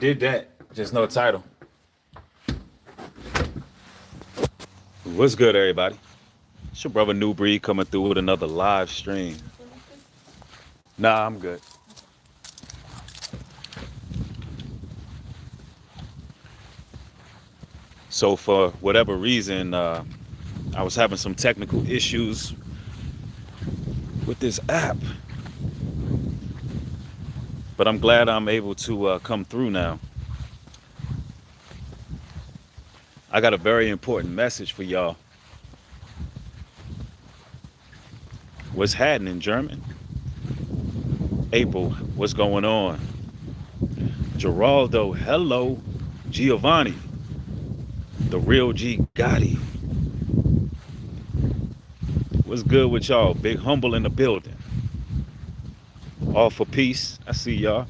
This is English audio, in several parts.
Did that. Just no title. What's good, everybody? It's your brother Nubreed coming through with another live stream. Nah, I'm good. So for whatever reason, I was having some technical issues with this app, but I'm glad I'm able to come through now. I got a very important message for y'all. What's happening, German? April, what's going on? Geraldo, hello. Giovanni, the real G Gotti. What's good with y'all? Big Humble in the building. All for peace. I see y'all.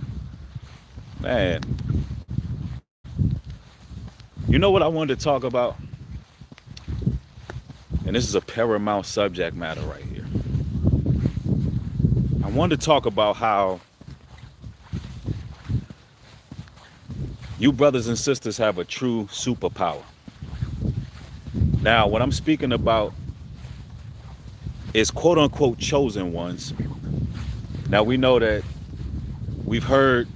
Man, you know what I wanted to talk about? And this is a paramount subject matter right here. I wanted to talk about how you brothers and sisters have a true superpower. Now, what I'm speaking about is quote unquote chosen ones. Now, we know that we've heard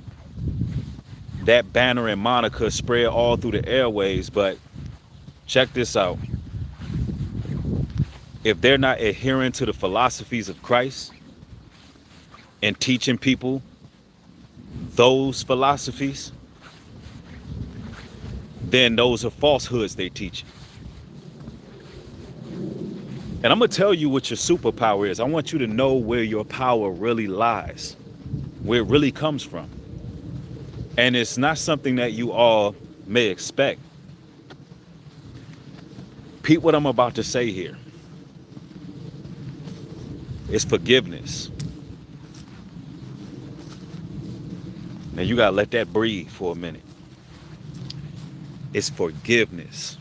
that banner and moniker spread all through the airways, but check this out. If they're not adhering to the philosophies of Christ and teaching people those philosophies, then those are falsehoods they teach. And I'm going to tell you what your superpower is. I want you to know where your power really lies, where it really comes from. And it's not something that you all may expect. Peep what I'm about to say here. It's forgiveness. Now you got to let that breathe for a minute. It's forgiveness.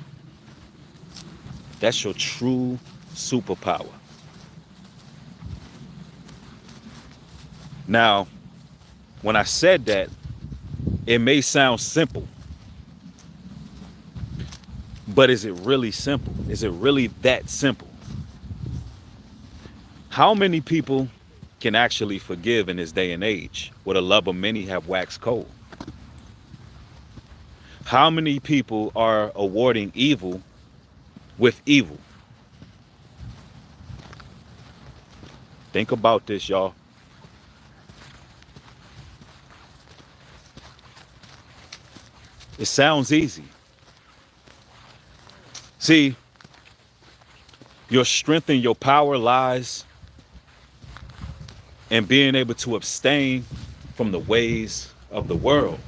That's your true superpower. Now, when I said that, it may sound simple, but is it really simple? Is it really that simple? How many people can actually forgive in this day and age where the love of many have waxed cold? How many people are awarding evil with evil? Think about this, y'all. It sounds easy. See, your strength and your power lies in being able to abstain from the ways of the world.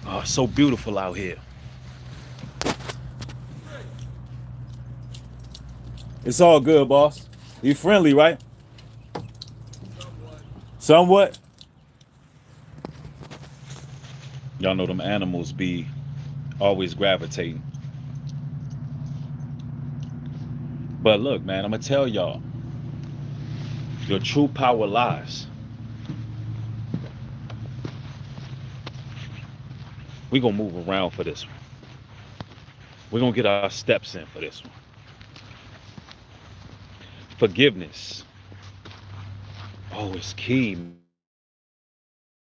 Oh, so beautiful out here. It's all good, boss. You friendly, right? Somewhat. Y'all know them animals be always gravitating. But look, man, I'm gonna tell y'all, your true power lies. We're gonna move around for this one. We're gonna get our steps in for this one. Forgiveness. Oh, it's key,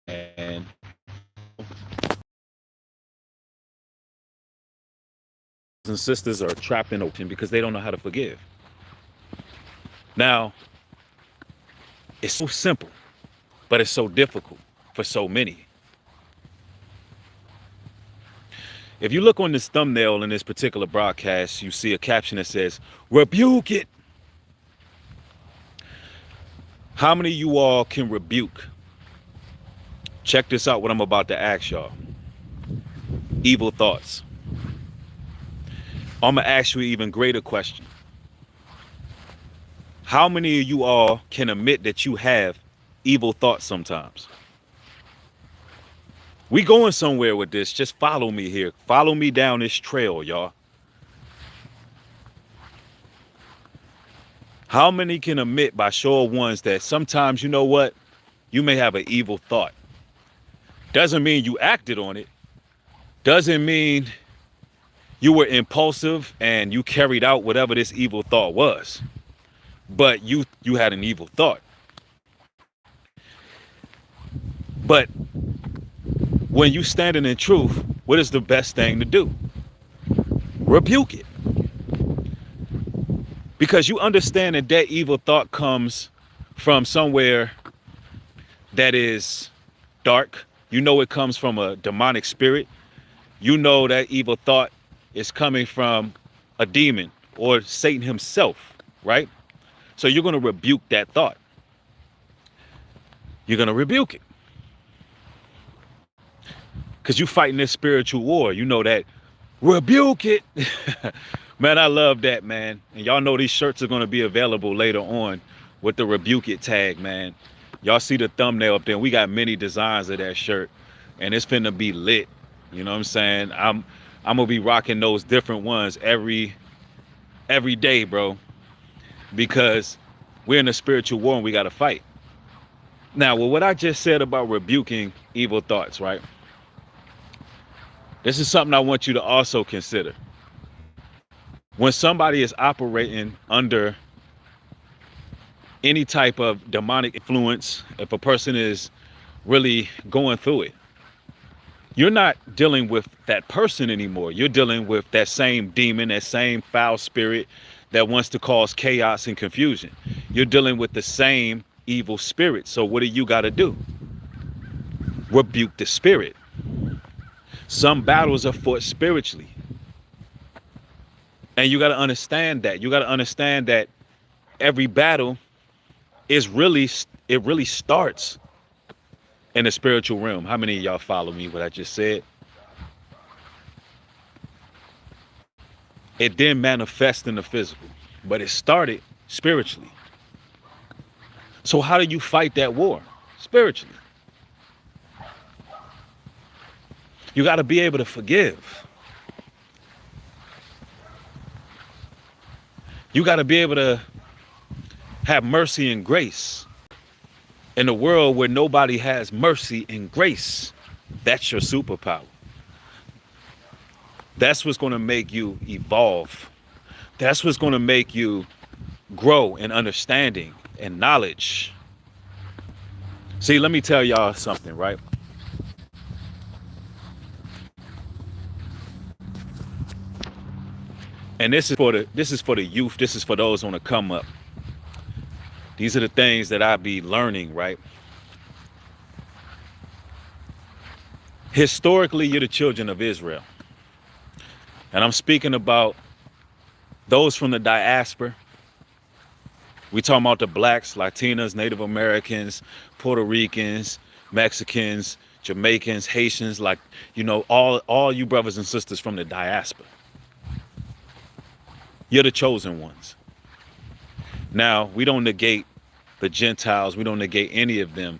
man. And sisters are trapped in ocean because they don't know how to forgive. Now, it's so simple, but it's so difficult for so many. If you look on this thumbnail in this particular broadcast, you see a caption that says, "Rebuke it." How many of you all can rebuke? Check this out, what I'm about to ask y'all. Evil thoughts. I'm going to ask you an even greater question. How many of you all can admit that you have evil thoughts sometimes? We going somewhere with this. Just follow me here. Follow me down this trail, y'all. How many can admit by show of ones that sometimes, you know what? You may have an evil thought. Doesn't mean you acted on it. Doesn't mean you were impulsive and you carried out whatever this evil thought was. But you had an evil thought. But when you standing in truth, what is the best thing to do? Rebuke it. Because you understand that that evil thought comes from somewhere that is dark. You know it comes from a demonic spirit. You know that evil thought is coming from a demon or Satan himself, right? So you're going to rebuke that thought. You're going to rebuke it. Because you're fighting this spiritual war. You know that. Rebuke it. Man, I love that, man. And y'all know these shirts are going to be available later on with the Rebuke It tag, man. Y'all see the thumbnail up there. We got many designs of that shirt. And it's finna be lit. You know what I'm saying? I'm gonna be rocking those different ones every day, bro. Because we're in a spiritual war and we gotta fight. Now, with what I just said about rebuking evil thoughts, right? This is something I want you to also consider. When somebody is operating under any type of demonic influence, if a person is really going through it, you're not dealing with that person anymore. You're dealing with that same demon, that same foul spirit that wants to cause chaos and confusion. You're dealing with the same evil spirit. So what do you got to do? Rebuke the spirit. Some battles are fought spiritually. And you got to understand that. You got to understand that every battle it really starts in the spiritual realm. How many of y'all follow me what I just said? It didn't manifest in the physical, but it started spiritually. So how do you fight that war? Spiritually. You got to be able to forgive. You got to be able to have mercy and grace. In a world where nobody has mercy and grace, that's your superpower. That's what's going to make you evolve. That's what's going to make you grow in understanding and knowledge. See, let me tell y'all something, right? And this is for the youth. This is for those on the come up. These are the things that I be learning, right? Historically, you're the children of Israel. And I'm speaking about those from the diaspora. We talking about the blacks, Latinas, Native Americans, Puerto Ricans, Mexicans, Jamaicans, Haitians, like, you know, all you brothers and sisters from the diaspora. You're the chosen ones. Now, we don't negate the Gentiles. We don't negate any of them.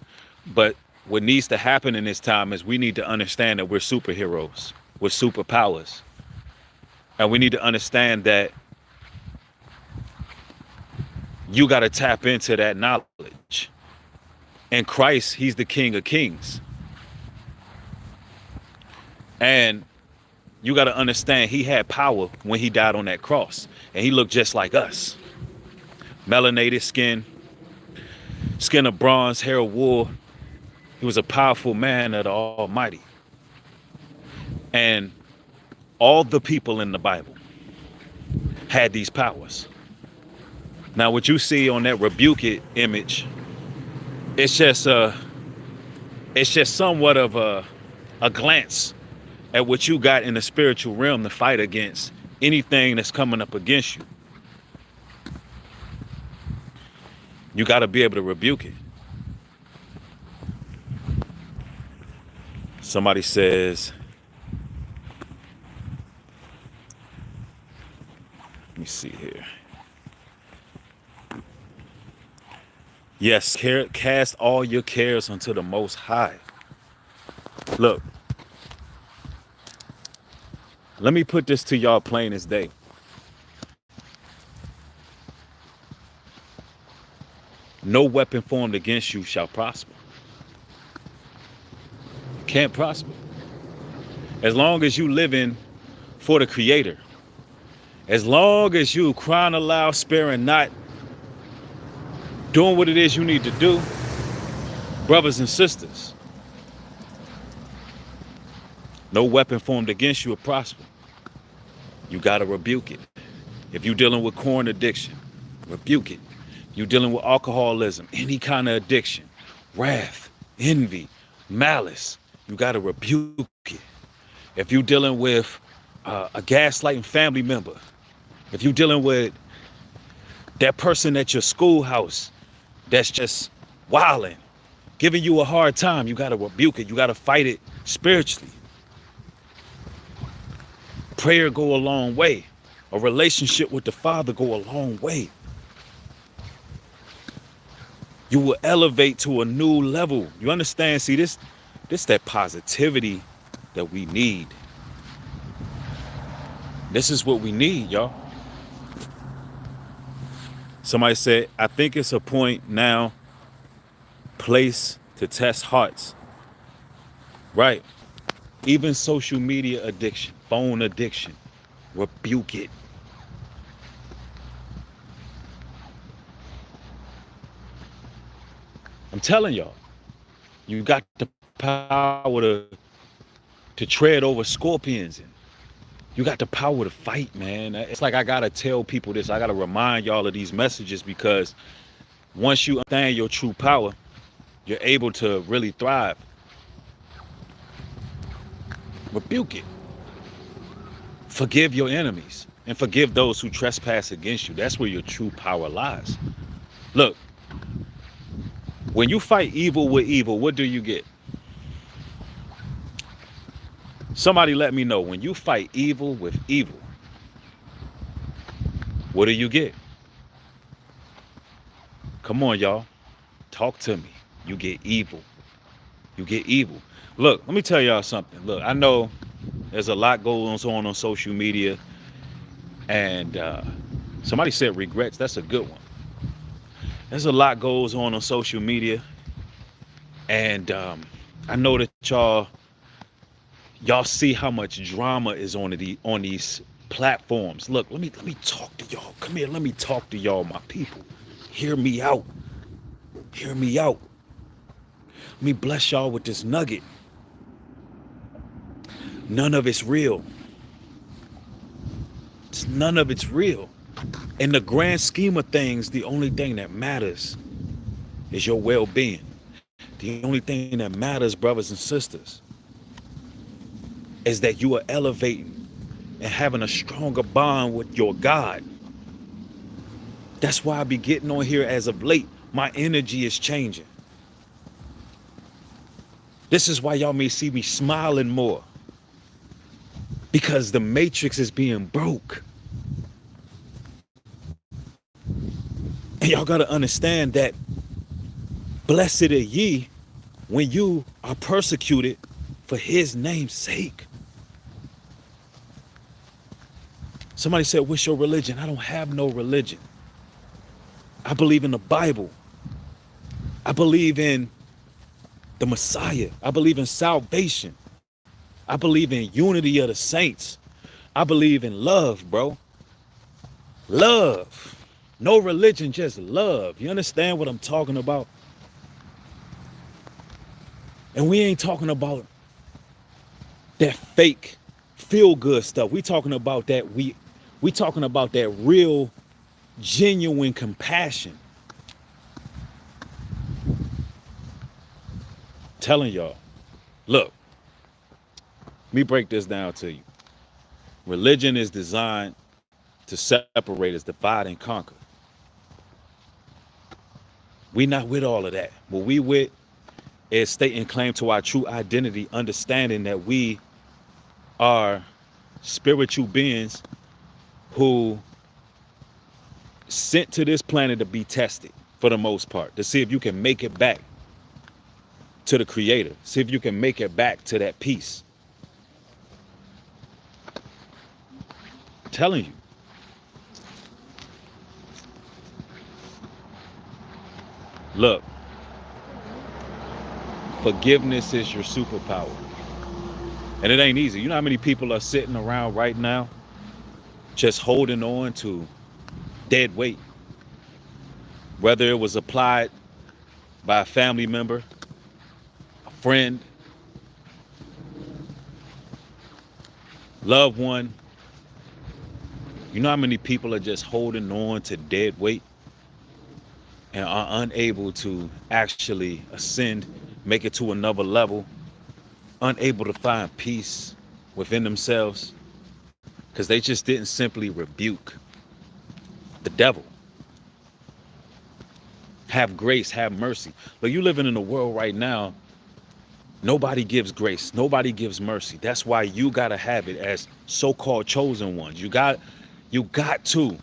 But what needs to happen in this time is we need to understand that we're superheroes. We're superpowers. And we need to understand that you got to tap into that knowledge. And Christ, he's the King of Kings. And you got to understand he had power when he died on that cross. And he looked just like us. Melanated skin, skin of bronze, hair of wool. He was a powerful man of the Almighty. And all the people in the Bible had these powers. Now, what you see on that Rebuke It image, it's just somewhat of a glance at what you got in the spiritual realm to fight against anything that's coming up against you. You got to be able to rebuke it. Somebody says, let me see here. Yes, cast all your cares unto the Most High. Look, let me put this to y'all plain as day. No weapon formed against you shall prosper. Can't prosper. As long as you living for the Creator, as long as you crying aloud, sparing not, doing what it is you need to do, brothers and sisters, no weapon formed against you will prosper. You got to rebuke it. If you're dealing with corn addiction, rebuke it. You're dealing with alcoholism, any kind of addiction, wrath, envy, malice, you got to rebuke it. If you're dealing with a gaslighting family member, if you're dealing with that person at your schoolhouse that's just wilding, giving you a hard time, you got to rebuke it. You got to fight it spiritually. Prayer go a long way. A relationship with the Father go a long way. You will elevate to a new level. You understand? See, this that positivity that we need. This is what we need, y'all. Somebody said, I think it's a point now, place to test hearts. Right. Even social media addiction, phone addiction, rebuke it. I'm telling y'all, you got the power to tread over scorpions, and you got the power to fight, man. It's like I gotta tell people this. I gotta remind y'all of these messages, because once you understand your true power, you're able to really thrive. Rebuke it. Forgive your enemies and forgive those who trespass against you. That's where your true power lies. Look, when you fight evil with evil, what do you get? Somebody let me know. When you fight evil with evil, what do you get? Come on, y'all. Talk to me. You get evil. You get evil. Look, let me tell y'all something. Look, I know there's a lot going on social media, and somebody said regrets. That's a good one. There's a lot goes on social media, and I know that y'all see how much drama is on these platforms. Look, let me talk to y'all. Come here, let me talk to y'all, my people. Hear me out. Hear me out. Let me bless y'all with this nugget. None of it's real. None of it's real. In the grand scheme of things, the only thing that matters is your well-being. The only thing that matters, brothers and sisters, is that you are elevating and having a stronger bond with your God. That's why I be getting on here as of late. My energy is changing. This is why y'all may see me smiling more, because the matrix is being broke. And y'all got to understand that blessed are ye when you are persecuted for his name's sake. Somebody said, what's your religion? I don't have no religion. I believe in the Bible. I believe in the Messiah. I believe in salvation. I believe in unity of the saints. I believe in love, bro. Love. No religion, just love. You understand what I'm talking about? And we ain't talking about that fake feel good stuff. We talking about that we talking about that real, genuine compassion. Telling y'all, look, let me break this down to you. Religion is designed to separate us, divide and conquer. We not with all of that. What we with is stating claim to our true identity, understanding that we are spiritual beings who sent to this planet to be tested, for the most part, to see if you can make it back to the Creator, see if you can make it back to that peace. I'm telling you. Look, Forgiveness is your superpower. And it ain't easy. You know how many people are sitting around right now just holding on to dead weight, whether it was applied by a family member, a friend, loved one. You know how many people are just holding on to dead weight and are unable to actually ascend, make it to another level, unable to find peace within themselves because they just didn't simply rebuke the devil. Have grace, have mercy. Look, you living in a world right now, nobody gives grace, nobody gives mercy. That's why you gotta have it as so-called chosen ones. You got to.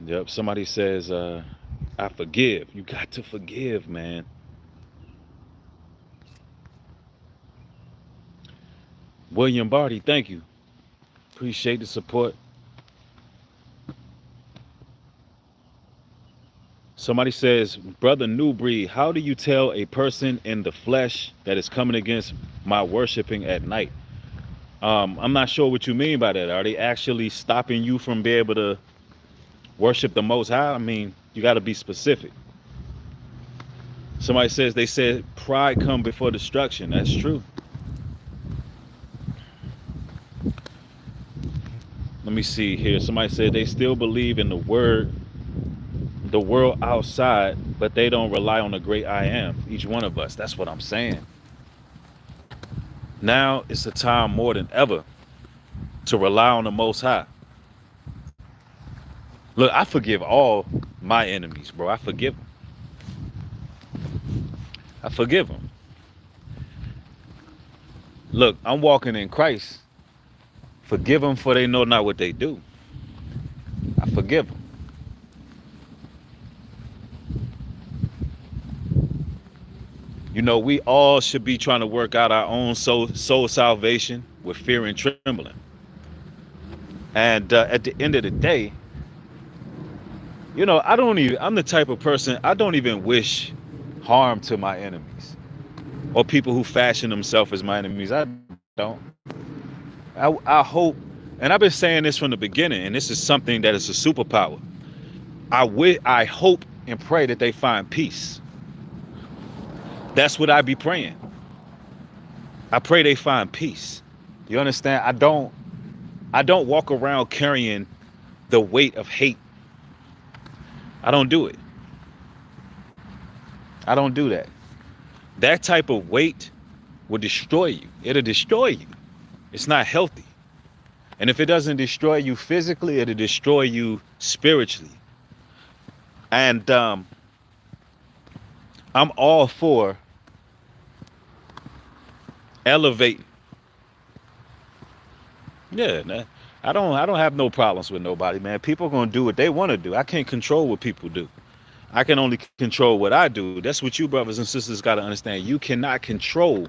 Yep, somebody says, I forgive. You got to forgive, man. William Barty, thank you. Appreciate the support. Somebody says, Brother Nubreed, how do you tell a person in the flesh that is coming against my worshiping at night? I'm not sure what you mean by that. Are they actually stopping you from being able to worship the Most High? I mean, you got to be specific. Somebody says, they said pride come before destruction. That's true. Let me see here. Somebody said they still believe in the world outside, but they don't rely on the great I am. Each one of us. That's what I'm saying. Now it's a time more than ever to rely on the Most High. Look, I forgive all my enemies, bro. I forgive them. I forgive them. Look, I'm walking in Christ. Forgive them for they know not what they do. I forgive them. You know, we all should be trying to work out our own soul salvation with fear and trembling. And at the end of the day, you know, I'm the type of person, I don't even wish harm to my enemies or people who fashion themselves as my enemies. I don't. I hope, and I've been saying this from the beginning, and this is something that is a superpower. I hope and pray that they find peace. That's what I be praying. I pray they find peace. You understand? I don't walk around carrying the weight of hate. I don't do it. I don't do that. That type of weight will destroy you. It'll destroy you. It's not healthy. And if it doesn't destroy you physically, it'll destroy you spiritually. And I'm all for elevating. Yeah, I don't have no problems with nobody, man. People are gonna do what they want to do. I can't control what people do. I can only control what I do. That's what you brothers and sisters got to understand. You cannot control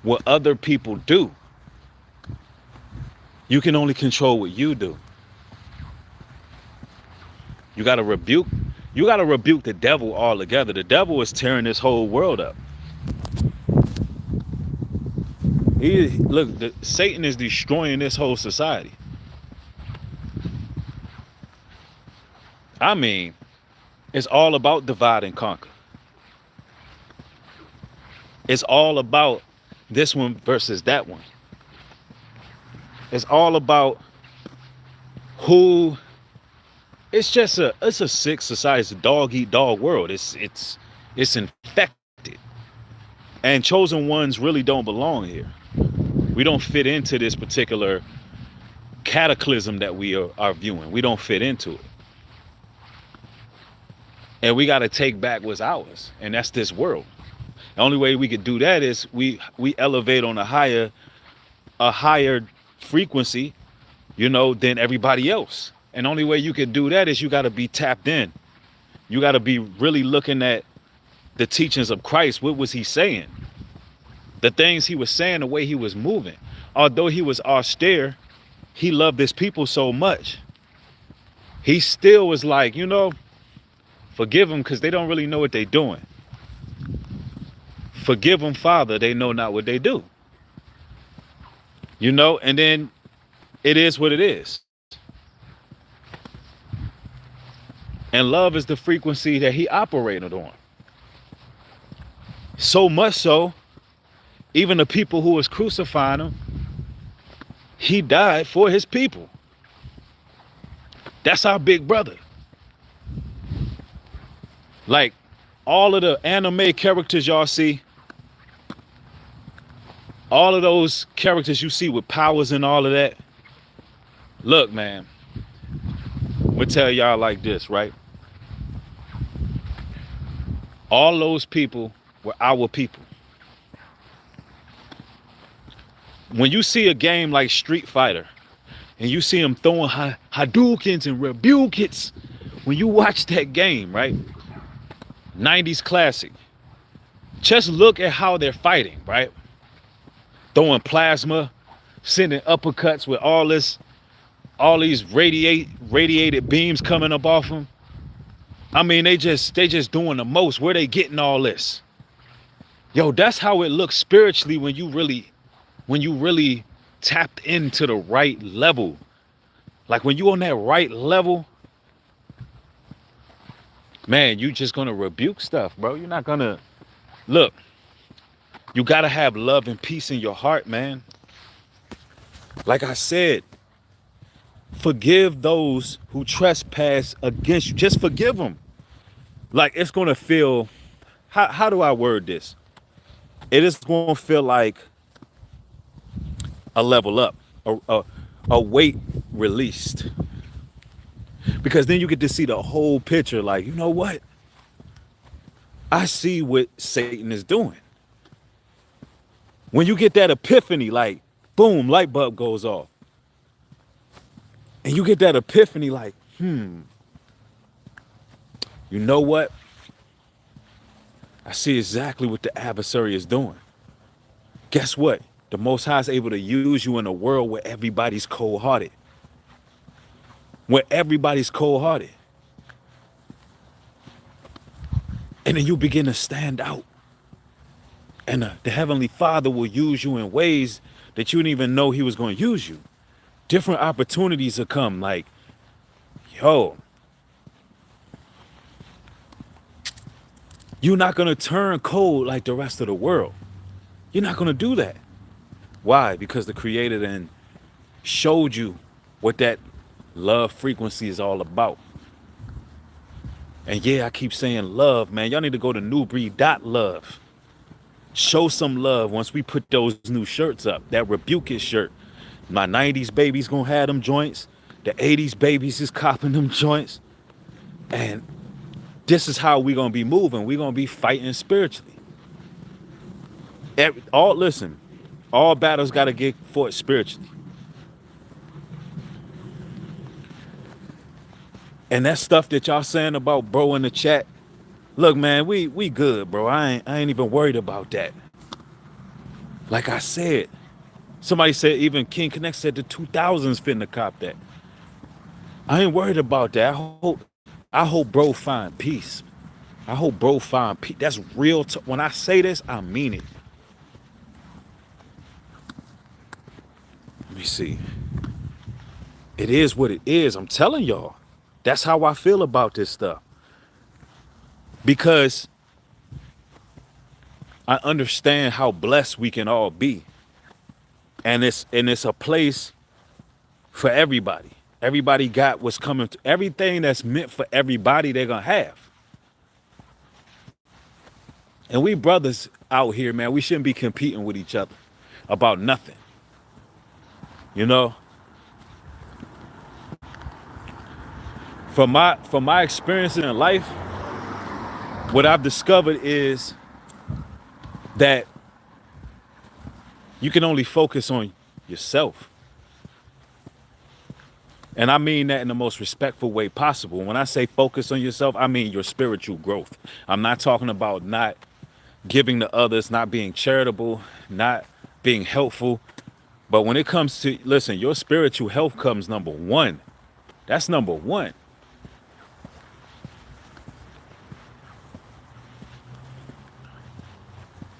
what other people do. You can only control what you do. You got to rebuke the devil altogether. The devil is tearing this whole world up. Satan is destroying this whole society. I mean, it's all about divide and conquer. It's all about this one versus that one. It's all about who. It's a sick society. It's a dog eat dog world. It's infected. And chosen ones really don't belong here. We don't fit into this particular cataclysm that we are viewing. We don't fit into it. And we got to take back what's ours, and that's this world. The only way we could do that is we elevate on a higher frequency, you know, than everybody else. And the only way you could do that is you got to be tapped in. You got to be really looking at the teachings of Christ. What was he saying? The things he was saying, the way he was moving. Although he was austere, he loved his people so much. He still was like, forgive them because they don't really know what they're doing. Forgive them, Father, they know not what they do. And then it is what it is. And love is the frequency that he operated on. So much so, even the people who was crucifying him, he died for his people. That's our big brother. Like all of the anime characters y'all see, all of those characters you see with powers and all of that. Look, man, I'm gonna tell y'all like this, right? All those people were our people. When you see a game like Street Fighter and you see them throwing Hadoukens and Rebukings, when you watch that game, right? 90s classic. Just look at how they're fighting, right? Throwing plasma, sending uppercuts with all these radiated beams coming up off them. I mean, they just doing the most. Where they getting all this? Yo, that's how it looks spiritually when you really tapped into the right level. Like when you on that right level, man, you just gonna rebuke stuff, bro. You're not gonna look. You gotta have love and peace in your heart, man. Like I said, forgive those who trespass against you. Just forgive them. Like it's gonna feel, how do I word this? It is gonna feel like a level up, a weight released. Because then you get to see the whole picture. Like, you know what? I see what Satan is doing. When you get that epiphany, like, boom, light bulb goes off. And you get that epiphany like, you know what? I see exactly what the adversary is doing. Guess what? The Most High is able to use you in a world where everybody's cold-hearted. Where everybody's cold-hearted. And then you begin to stand out. And the Heavenly Father will use you in ways that you didn't even know he was going to use you. Different opportunities will come like, yo, you're not going to turn cold like the rest of the world. You're not going to do that. Why? Because the Creator then showed you what that love frequency is all about. And yeah, I keep saying love, man. Y'all need to go to Nubreed.love. Show some love once we put those new shirts up. That Rebuking shirt. My 90s babies gonna have them joints. The 80s babies is copping them joints. And this is how we gonna be moving. We gonna be fighting spiritually. Listen, all battles gotta get fought spiritually. And that stuff that y'all saying about bro in the chat, look, man, we good, bro. I ain't even worried about that. Like I said, somebody said, even King Connect said the 2000s finna cop that. I ain't worried about that. I hope bro find peace. I hope bro find peace. That's real. When I say this, I mean it. Let me see. It is what it is. I'm telling y'all. That's how I feel about this stuff. Because I understand how blessed we can all be. And it's a place for everybody. Everybody got what's coming. Everything that's meant for everybody, they're going to have. And we brothers out here, man, we shouldn't be competing with each other about nothing. You know? From my experiences in life, what I've discovered is that you can only focus on yourself. And I mean that in the most respectful way possible. When I say focus on yourself, I mean your spiritual growth. I'm not talking about not giving to others, not being charitable, not being helpful. But when it comes to, listen, your spiritual health comes number one. That's number one.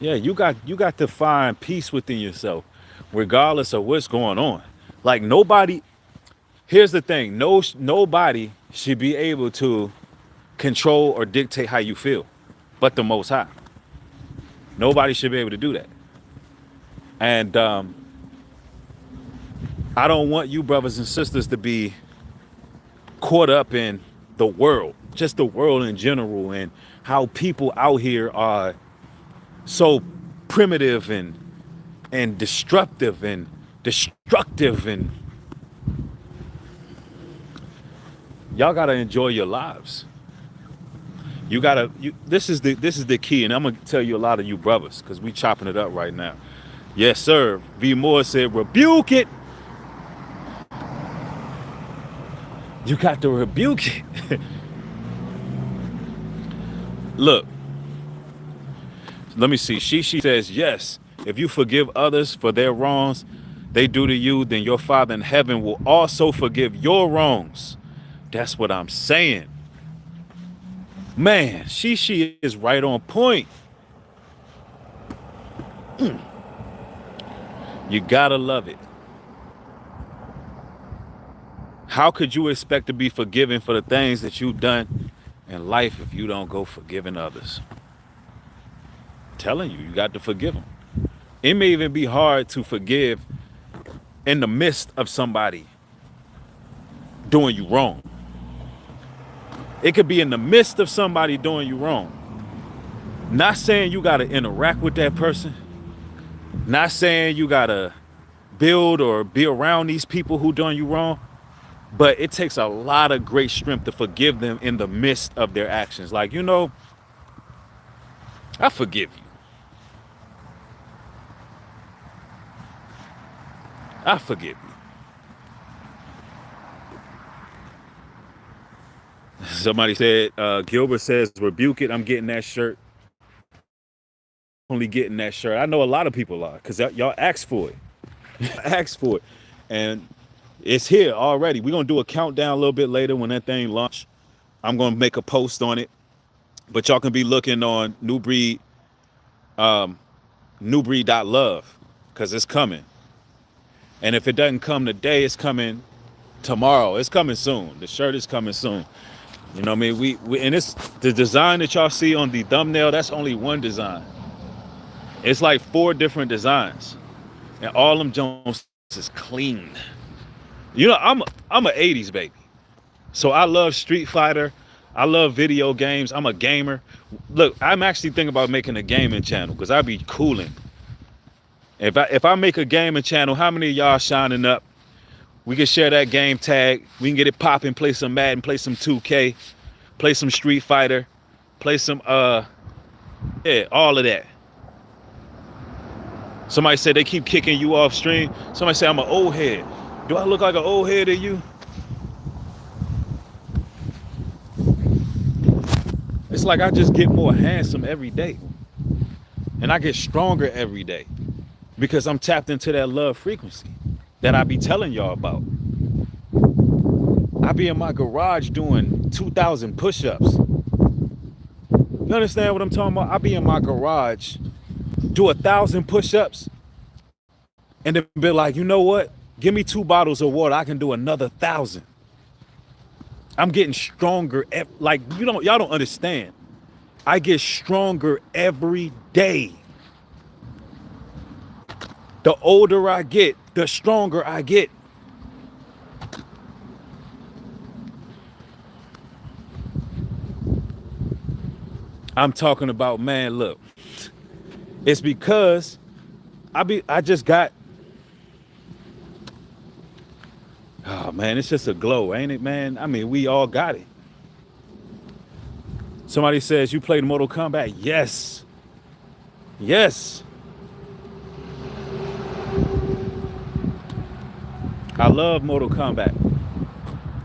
Yeah, you got to find peace within yourself, regardless of what's going on. Like nobody. Here's the thing: nobody should be able to control or dictate how you feel, but the Most High. Nobody should be able to do that. And I don't want you brothers and sisters to be caught up in the world, just the world in general, and how people out here are so primitive and destructive and y'all gotta enjoy your lives. This is the key, and I'm gonna tell you a lot of you brothers, because we chopping it up right now. Yes, sir. V Moore said, rebuke it. You got to rebuke it. Look, let me see. She says, yes, if you forgive others for their wrongs they do to you, then your Father in heaven will also forgive your wrongs. That's what I'm saying. Man, she is right on point. You gotta love it. How could you expect to be forgiven for the things that you've done in life if you don't go forgiving others? I'm telling you, you got to forgive them. It may even be hard to forgive in the midst of somebody doing you wrong. It could be in the midst of somebody doing you wrong. Not saying you got to interact with that person. Not saying you got to build or be around these people who doing you wrong. But it takes a lot of great strength to forgive them in the midst of their actions. Like, I forgive you. I forgive you. Somebody said, Gilbert says, rebuke it. I'm getting that shirt. Only getting that shirt. I know a lot of people are, because y'all asked for it. Asked for it. And it's here already. We're going to do a countdown a little bit later when that thing launch. I'm going to make a post on it. But y'all can be looking on Nubreed, Nubreed.love, because it's coming. And if it doesn't come today, it's coming tomorrow. It's coming soon. The shirt is coming soon. You know what I mean? We and it's the design that y'all see on the thumbnail, that's only one design. It's like 4 different designs. And all them Jones is clean. I'm a 80s baby. So I love Street Fighter. I love video games. I'm a gamer. Look, I'm actually thinking about making a gaming channel, because I'd be cooling. If I make a gaming channel, how many of y'all shining up? We can share that game tag. We can get it popping, play some Madden, play some 2K, play some Street Fighter, play some all of that. Somebody said they keep kicking you off stream. Somebody said I'm an old head. Do I look like an old head to you? It's like I just get more handsome every day. And I get stronger every day, because I'm tapped into that love frequency that I be telling y'all about. I be in my garage doing 2,000 push-ups. You understand what I'm talking about? I be in my garage, do 1,000 push-ups, and then be like, you know what? Give me 2 bottles of water. I can do another 1,000. I'm getting stronger. Like, y'all don't understand. I get stronger every day. The older I get, the stronger I get. I'm talking about, man, look. It's because I just got, oh man, it's just a glow, ain't it, man? I mean, we all got it. Somebody says, you played Mortal Kombat? Yes. Yes. I love Mortal Kombat.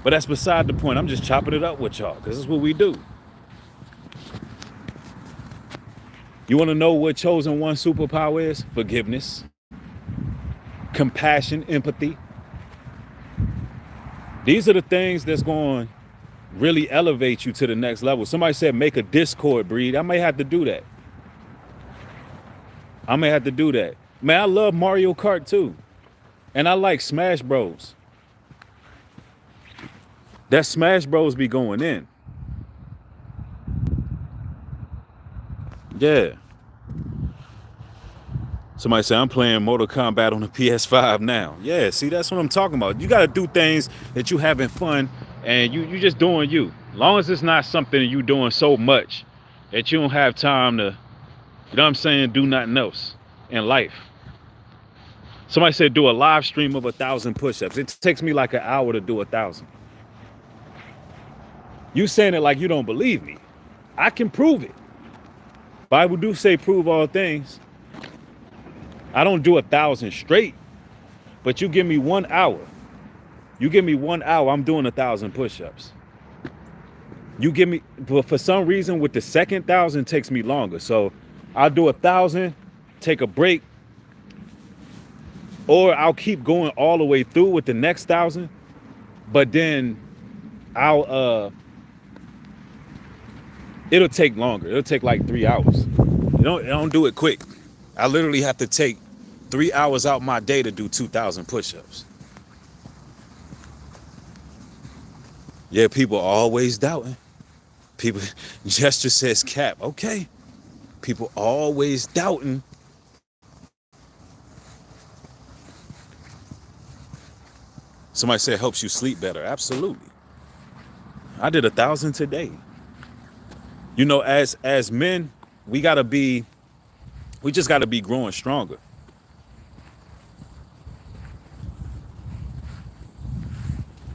But that's beside the point. I'm just chopping it up with y'all, because this is what we do. You want to know what chosen one superpower is? Forgiveness, compassion, empathy. These are the things that's going to really elevate you to the next level. Somebody said make a Discord breed. I may have to do that. Man, I love Mario Kart too. And I like Smash Bros. That Smash Bros be going in. Yeah. Somebody say I'm playing Mortal Kombat on the PS5 now. Yeah, see, that's what I'm talking about. You got to do things that you having fun and you just doing you. As long as it's not something you doing so much that you don't have time to, you know what I'm saying, do nothing else in life. Somebody said do a live stream of 1,000 push-ups. It takes me like an hour to do 1,000. You saying it like you don't believe me. I can prove it. Bible do say prove all things. I don't do 1,000 straight, but you give me 1 hour. You give me 1 hour, I'm doing 1,000 push-ups. You give me, but for some reason with the second 1,000 takes me longer. So I'll do 1,000, take a break, or I'll keep going all the way through with the next 1,000, but then it'll take longer. It'll take like 3 hours. I don't do it quick. I literally have to take 3 hours out my day to do 2,000 push-ups. Yeah, people are always doubting. People, gesture says cap. Okay. People always doubting. Somebody said helps you sleep better. Absolutely. I did 1,000 today. You know, as men, we just gotta be growing stronger.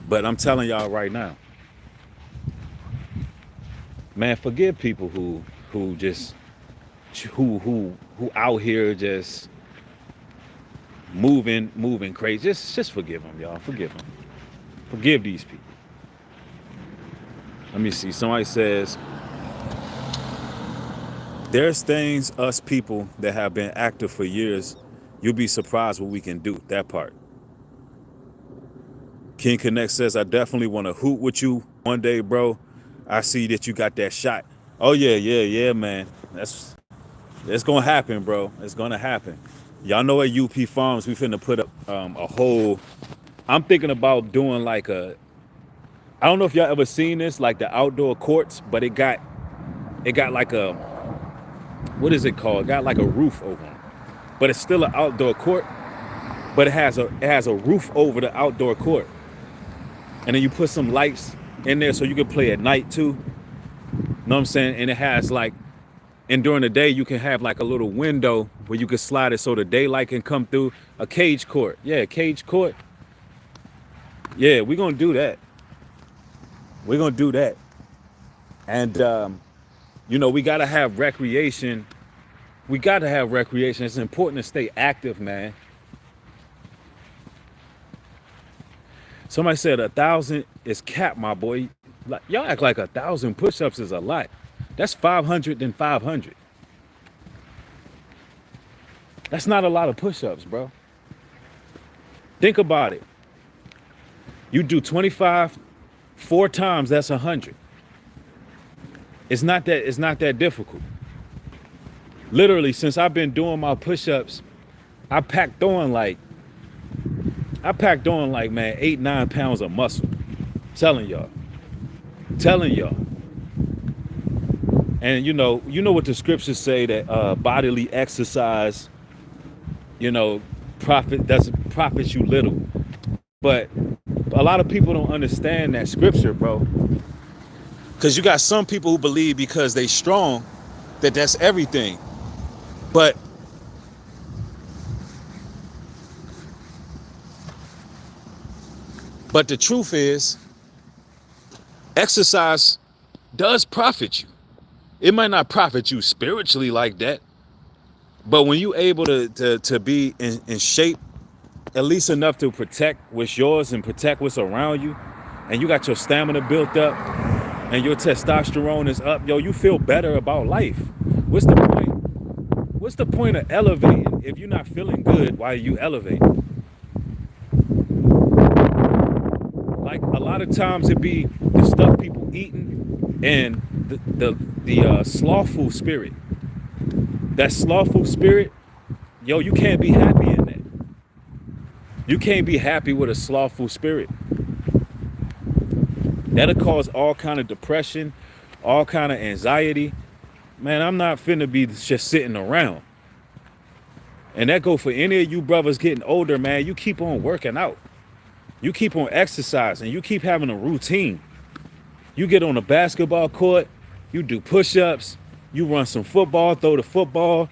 But I'm telling y'all right now, man, forgive people who out here just moving crazy. Just forgive them, y'all. Forgive them. Forgive these people. Let me see. Somebody says, there's things us people that have been active for years, you'll be surprised what we can do. That part. King Connect says, I definitely want to hoot with you one day, bro. I see that you got that shot. Oh, yeah, man. It's going to happen, bro. It's going to happen. Y'all know at UP Farms, we finna put up a whole, I'm thinking about doing like I don't know if y'all ever seen this, like the outdoor courts, but it got like a, what is it called? It got like a roof over it. But it's still an outdoor court, but it has a roof over the outdoor court. And then you put some lights in there so you can play at night too. Know what I'm saying? And it has like, and during the day you can have like a little window where you can slide it so the daylight can come through. A cage court. Yeah, cage court. Yeah, we're gonna do that. We're gonna do that. And you know, we gotta have recreation. We gotta have recreation. It's important to stay active, man. Somebody said 1,000 is cap, my boy. Like, y'all act like 1,000 push-ups is a lot. That's 500 then 500. That's not a lot of push-ups, bro. Think about it. You do 25 4 times, that's 100. It's not that difficult. Literally, since I've been doing my push-ups, I packed on like, man, 8-9 pounds of muscle. Telling y'all. And you know what the scriptures say, that bodily exercise, doesn't profit you little. But a lot of people don't understand that scripture, bro. Because you got some people who believe because they strong that that's everything. But the truth is, exercise does profit you. It might not profit you spiritually like that, but when you're able to be in shape, at least enough to protect what's yours and protect what's around you, and you got your stamina built up, and your testosterone is up, yo, you feel better about life. What's the point? What's the point of elevating if you're not feeling good while you elevate? Like a lot of times it be the stuff people eating and the slothful spirit. That slothful spirit, yo, you can't be happy in that. You can't be happy with a slothful spirit. That'll cause all kind of depression, all kind of anxiety. Man, I'm not finna be just sitting around. And that go for any of you brothers getting older, man. You keep on working out. You keep on exercising. You keep having a routine. You get on a basketball court, you do push-ups, you run some football, throw the football,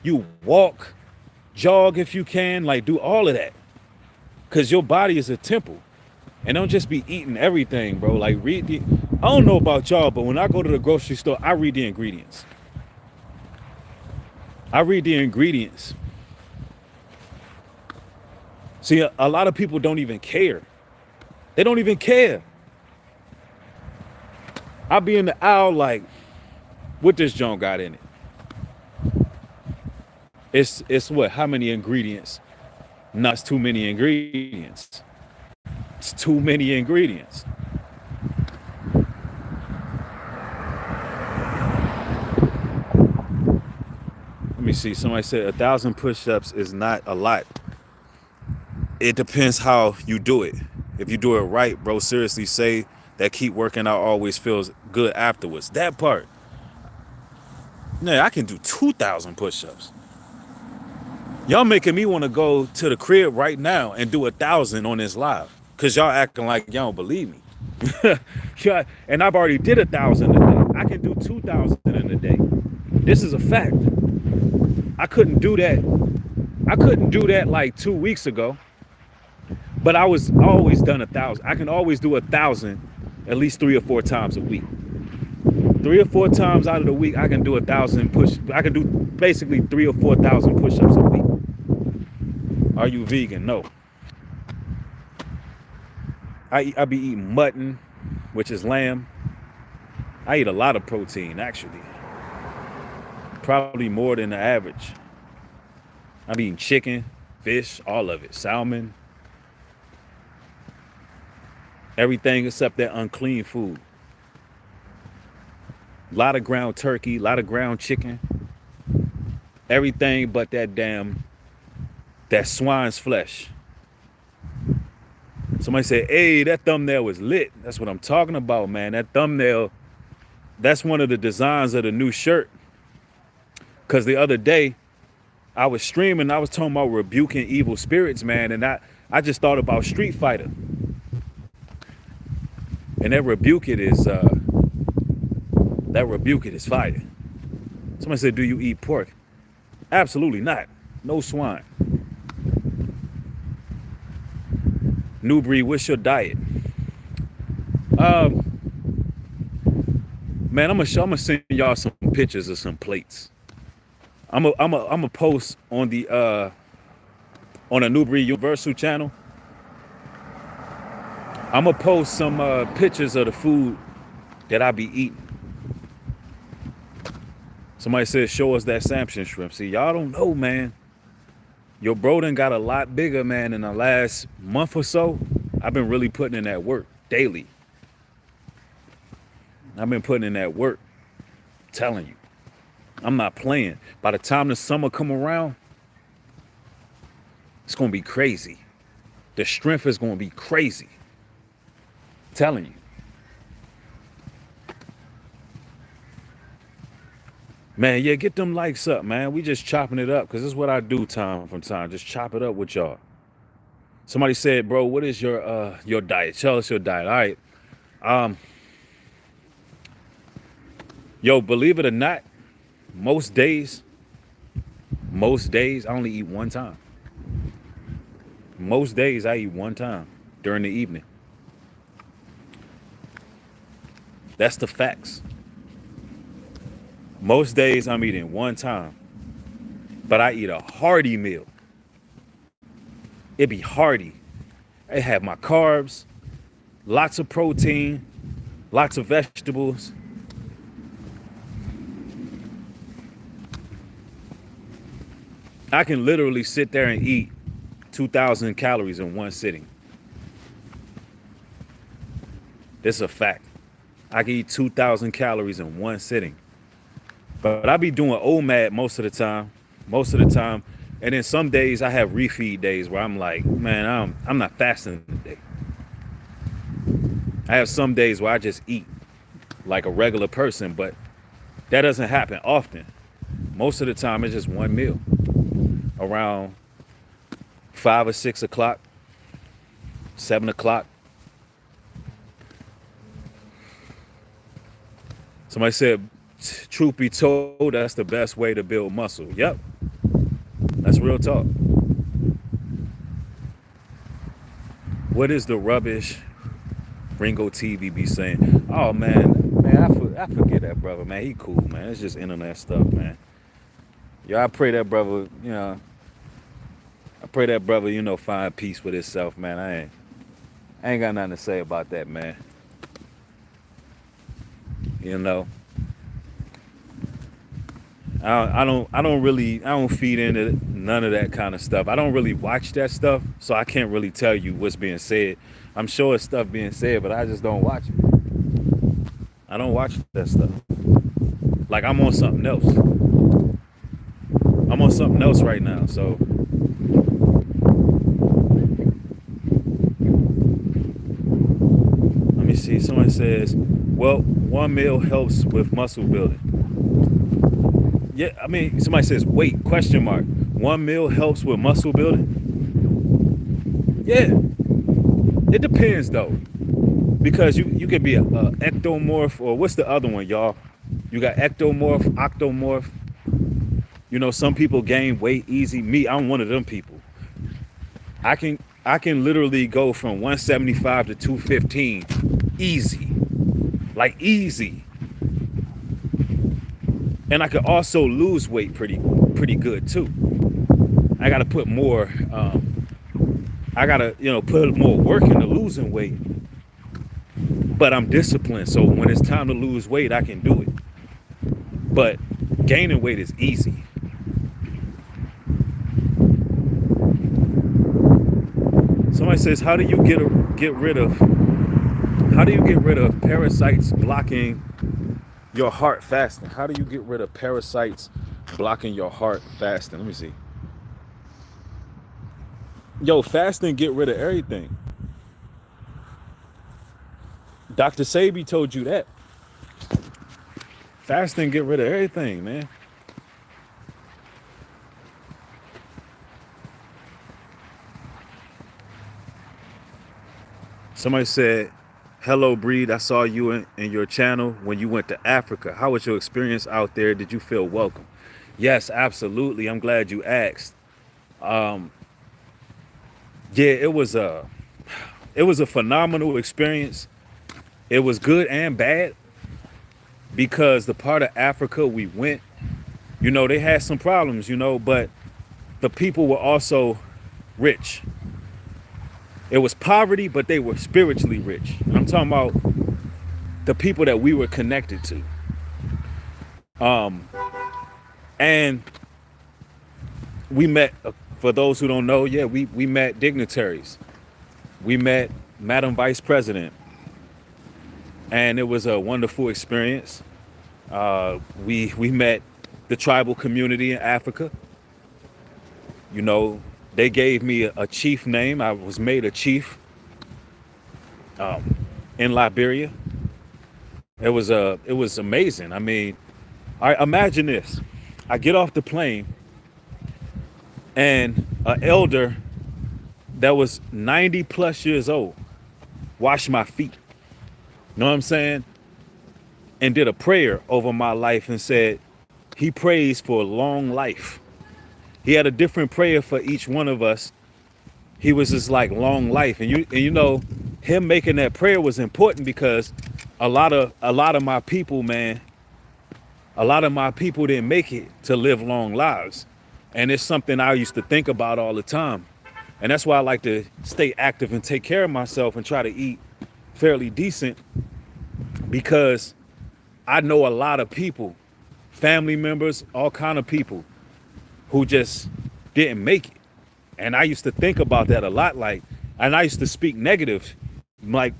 you walk, jog if you can, like do all of that. Cause your body is a temple. And don't just be eating everything, bro. Like I don't know about y'all, but when I go to the grocery store, I read the ingredients. I read the ingredients. See, a lot of people don't even care. They don't even care. I be in the aisle like, what this junk got in it? It's what? How many ingredients? Not too many ingredients. It's too many ingredients. Let me see. Somebody said 1,000 push-ups is not a lot. It depends how you do it. If you do it right, bro, seriously say that keep working out always feels good afterwards. That part. Yeah, I can do 2,000 push-ups. Y'all making me want to go to the crib right now and do 1,000 on this live. Cause y'all acting like y'all don't believe me. Yeah, and I've already did 1,000 a day. I can do 2,000 in a day. This is a fact. I couldn't do that. I couldn't do that like 2 weeks ago. But I was always done 1,000. I can always do 1,000 at least 3 or 4 times a week. 3 or 4 times out of the week, I can do 1,000 push. I can do basically 3 or 4,000 push-ups a week. Are you vegan? No. I be eating mutton, which is lamb. I eat a lot of protein, actually. Probably more than the average. I'm eating chicken, fish, all of it. Salmon. Everything except that unclean food. A lot of ground turkey, a lot of ground chicken. Everything but that swine's flesh. Somebody said, hey, that thumbnail was lit. That's what I'm talking about, man. That thumbnail, that's one of the designs of the new shirt. Because the other day, I was streaming, I was talking about rebuking evil spirits, man. And I just thought about Street Fighter. And that rebuke it is fire. Somebody said, do you eat pork? Absolutely not. No swine. Nubreed, what's your diet? Man, I'm gonna send y'all some pictures of some plates. I'm a post on the Nubreed Universal channel. I'm gonna post some pictures of the food that I be eating. Somebody said, show us that Samson shrimp. See, y'all don't know, man. Your bro done got a lot bigger, man, in the last month or so. I've been really putting in that work daily. I've been putting in that work. I'm telling you. I'm not playing. By the time the summer come around, it's going to be crazy. The strength is going to be crazy. I'm telling you. Man, yeah, get them likes up, man. We just chopping it up because this is what I do time from time. Just chop it up with y'all. Somebody said, bro, what is your diet? Tell us your diet. All right. Yo, believe it or not, most days, I only eat one time. Most days I eat one time during the evening. That's the facts. Most days I'm eating one time, but I eat a hearty meal. It be hearty. I have my carbs, lots of protein, lots of vegetables. I can literally sit there and eat 2,000 calories in one sitting. This is a fact. I can eat 2,000 calories in one sitting. But I be doing OMAD most of the time. Most of the time. And then some days I have refeed days where I'm like, man, I'm not fasting today. I have some days where I just eat like a regular person, but that doesn't happen often. Most of the time it's just one meal around 5 or 6 o'clock, 7 o'clock. Somebody said, truth be told, that's the best way to build muscle. Yep, that's real talk. What is the rubbish Ringo TV be saying? Oh man, I forget that brother, man. He cool, man. It's just internet stuff, man. Yo, I pray that brother, find peace with himself, man. I ain't got nothing to say about that, man. You know, I don't feed into none of that kind of stuff. I don't really watch that stuff, so I can't really tell you what's being said. I'm sure it's stuff being said, but I just don't watch it. I don't watch that stuff. Like I'm on something else. I'm on something else right now, so. Let me see. Somebody says, well, one meal helps with muscle building. Yeah, I mean, somebody says, wait, question mark. One meal helps with muscle building? Yeah, it depends though. Because you could be a ectomorph, or what's the other one, y'all? You got ectomorph, octomorph. You know, some people gain weight easy. Me, I'm one of them people. I can literally go from 175 to 215 easy. Like easy. And I could also lose weight pretty good too. I gotta put more I gotta, put more work into losing weight. But I'm disciplined, so when it's time to lose weight, I can do it. But gaining weight is easy. Somebody says, how do you get rid of parasites blocking your heart fasting? How do you get rid of parasites blocking your heart fasting? Let me see. Yo, fasting get rid of everything. Dr. Sabi told you that. Fasting get rid of everything, man. Somebody said, hello, Breed. I saw you in your channel when you went to Africa. How was your experience out there? Did you feel welcome? Yes, absolutely. I'm glad you asked. Yeah, it was a phenomenal experience. It was good and bad because the part of Africa we went, they had some problems, but the people were also rich. It was poverty, but they were spiritually rich. And I'm talking about the people that we were connected to. And we met, for those who don't know, we met dignitaries. We met Madam Vice President. And it was a wonderful experience. We met the tribal community in Africa. They gave me a chief name. I was made a chief in Liberia. It was amazing. I mean, imagine this. I get off the plane and an elder that was 90 plus years old washed my feet. You know what I'm saying? And did a prayer over my life and said, he prays for long life. He had a different prayer for each one of us. He was just like long life. And him making that prayer was important because a lot of my people, man, a lot of my people didn't make it to live long lives. And it's something I used to think about all the time. And that's why I like to stay active and take care of myself and try to eat fairly decent, because I know a lot of people, family members, all kind of people who just didn't make it. And I used to think about that a lot, like, and I used to speak negative. Like,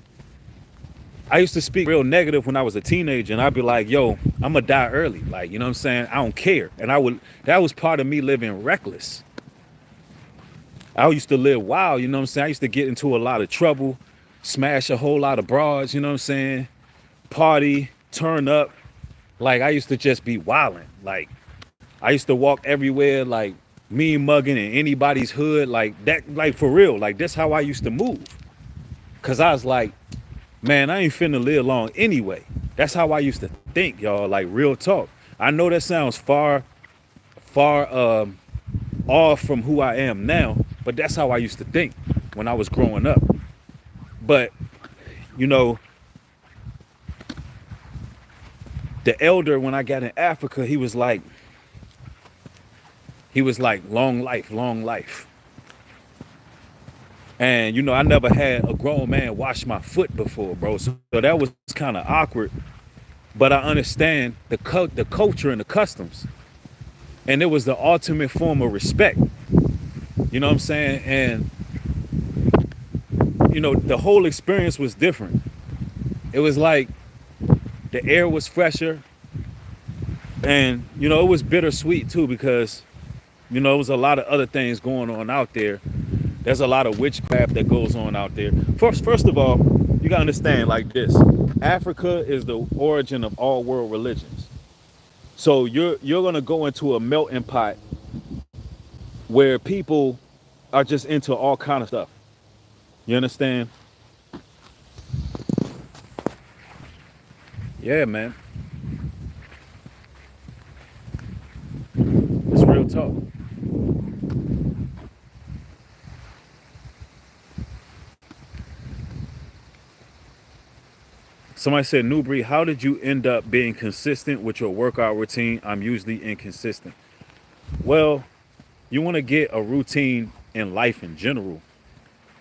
I used to speak real negative when I was a teenager, and I'd be like, yo, I'm gonna die early. Like, you know what I'm saying? I don't care. And that was part of me living reckless. I used to live wild, you know what I'm saying? I used to get into a lot of trouble, smash a whole lot of broads, you know what I'm saying? Party, turn up. Like, I used to just be wilding. Like, I used to walk everywhere, like, mean mugging in anybody's hood, like that, like for real. Like, that's how I used to move. Cause I was like, man, I ain't finna live long anyway. That's how I used to think, y'all. Like, real talk. I know that sounds far off from who I am now, but that's how I used to think when I was growing up. But, you know, the elder, when I got in Africa, he was like, long life, long life. And, you know, I never had a grown man wash my foot before, bro. So that was kind of awkward. But I understand the culture and the customs. And it was the ultimate form of respect. You know what I'm saying? And, you know, the whole experience was different. It was like the air was fresher. And, you know, it was bittersweet too, because, you know, it was a lot of other things going on out there. There's a lot of witchcraft that goes on out there. First of all, you gotta understand like this. Africa is the origin of all world religions. So you're gonna go into a melting pot where people are just into all kind of stuff. You understand? Yeah, man. It's real talk. Somebody said, Nubreed, how did you end up being consistent with your workout routine? I'm usually inconsistent. Well, you want to get a routine in life in general